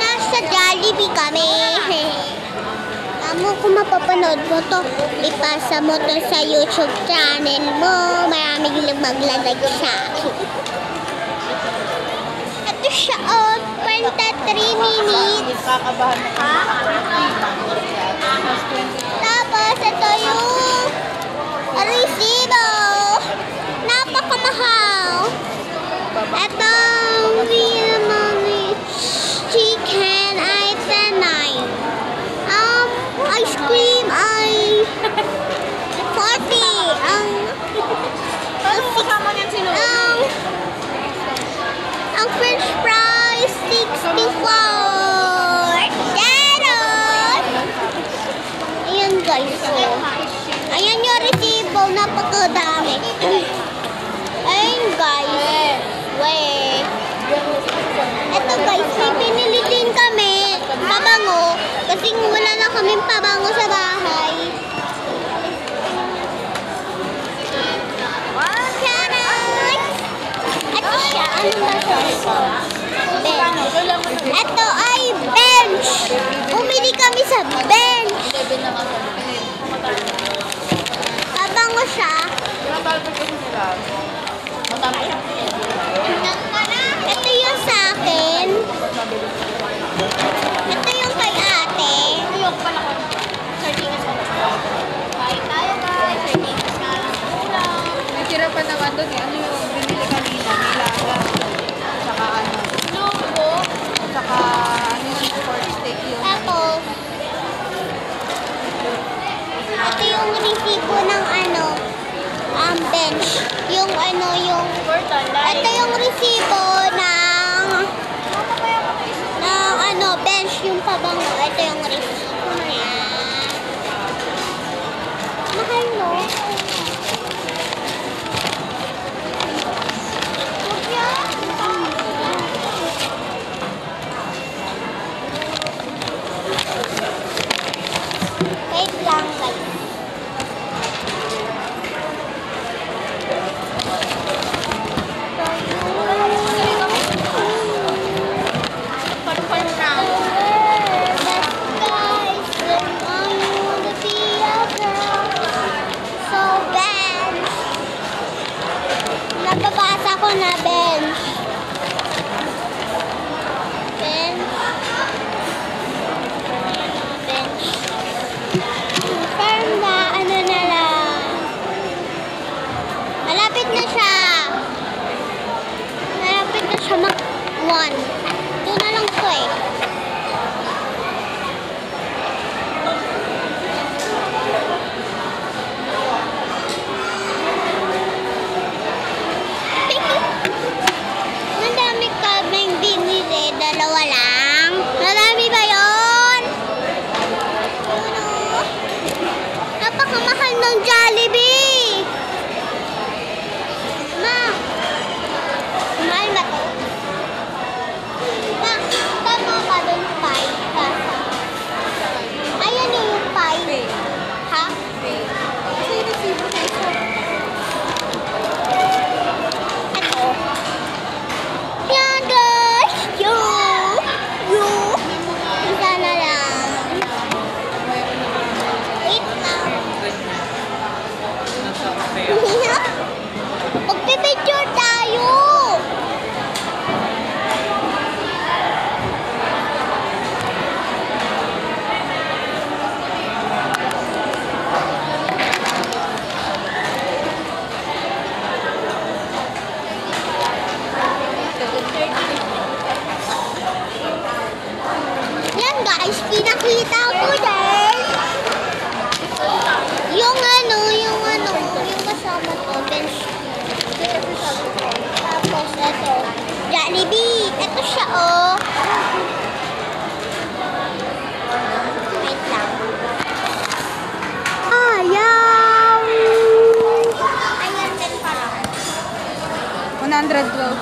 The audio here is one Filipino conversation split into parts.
nasa Jollibee kami. Kung mapapanood mo to, ipasa mo to sa YouTube channel mo. Maraming maglalagay sa akin. Ito siya, 23 minutes. Ha? Tapos, ito yung resibo. Napakamahal. Ito, chicken ay 10.9. Ice cream ay 40. Ang french fries 64. Ganon. Ayan guys. Ayan yung resibo. Napakadami. Ayan guys. Wait. Ito guys. Pinili din kami pabango. Kasi wala na kaming pabango sa bahay. Ito siya. Ano ba ito? Bench. Ito ay bench. Bumili kami sa bench. Pabango siya. Ito yung sa akin. Ito yung kay ate. Kain tayo guys. Sardinas na lang ulam. Nagtira pa naman doon eh. Ano yung binili kanina? Nilaga. Saka ano? Lunggo. Saka ano yung pork steak yun. Ito yung resibo ng bench. Yung ito yung resibo ng bench yung pabango. Ito yung resibo niya. Mahal no? Wait lang guys. Nababasa ko na bench. Parang na, ano na lang. Malapit na siya. Malapit na siya mag-1. Doon na lang ko eh. Madami kaming binili. Dalawa lang. Madami ba yun? Napakamahal ng Jollibee. Ma, mahal ba to? Tama ka dun, pie. Ayan yung pie. Ha? Kasi resibo na isa. Ito. Yan guys. Isa na lang. Wait lang. Magpipicture tayo. Yan guys, pinakita ko din. Yung kasama to, bench. Tapos ito, Jollibee. Ito siya oh. Wait lang. Ayaw. Ayan din para. 112.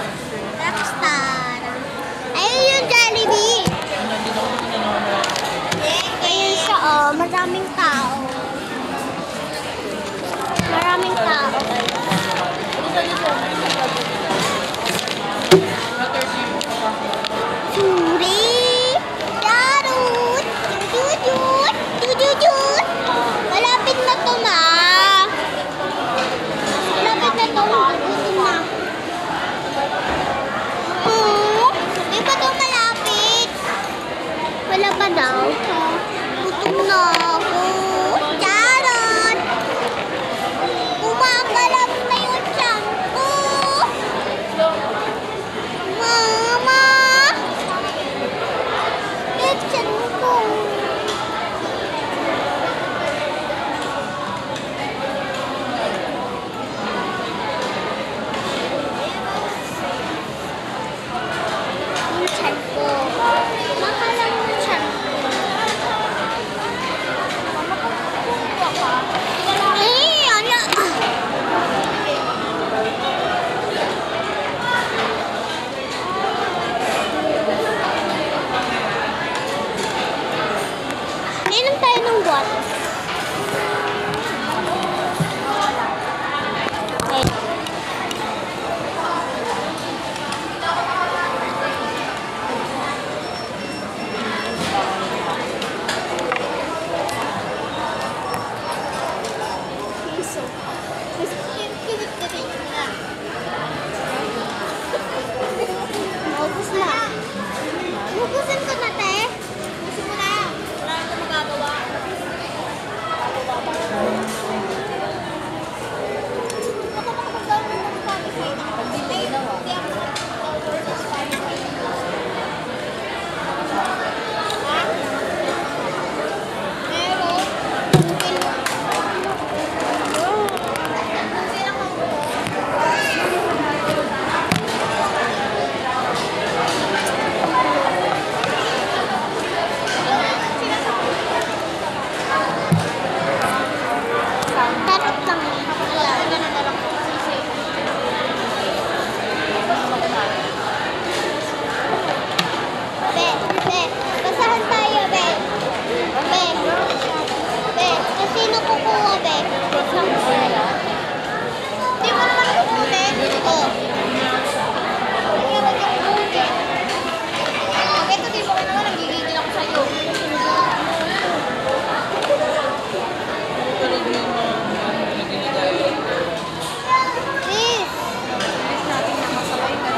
Rockstar. Ayun yung Jollibee. Ayun siya oh, maraming tao. Maraming tao. Ubus na. Ubusin ko na, te. Ubusin mo na. Wala na magagawa.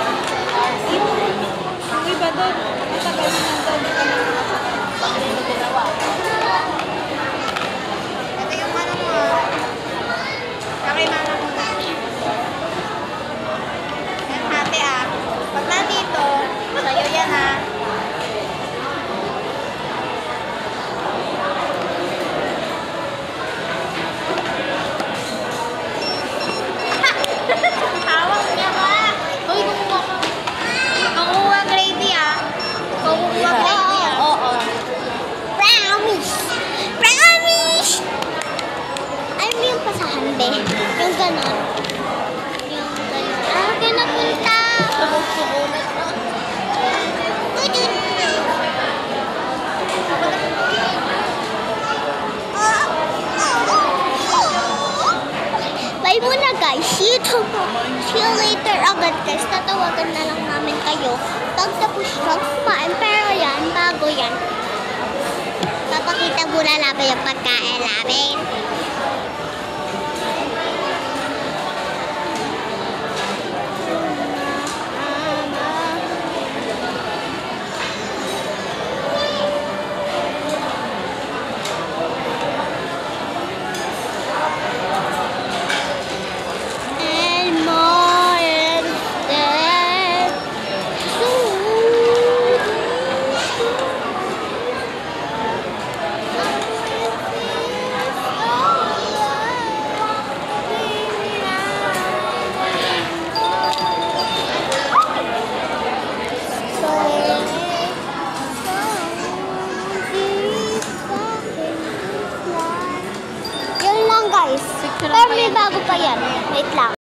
Yung ganon. Yung ganon. Ah, kinapunta. Bye muna guys. See you later agad guys. Tatawagan na lang namin kayo. Pag tapos lang kumain. Pero yan, bago yan. Papakita muna namin yung pagkain namin. Pero may bago pa yan.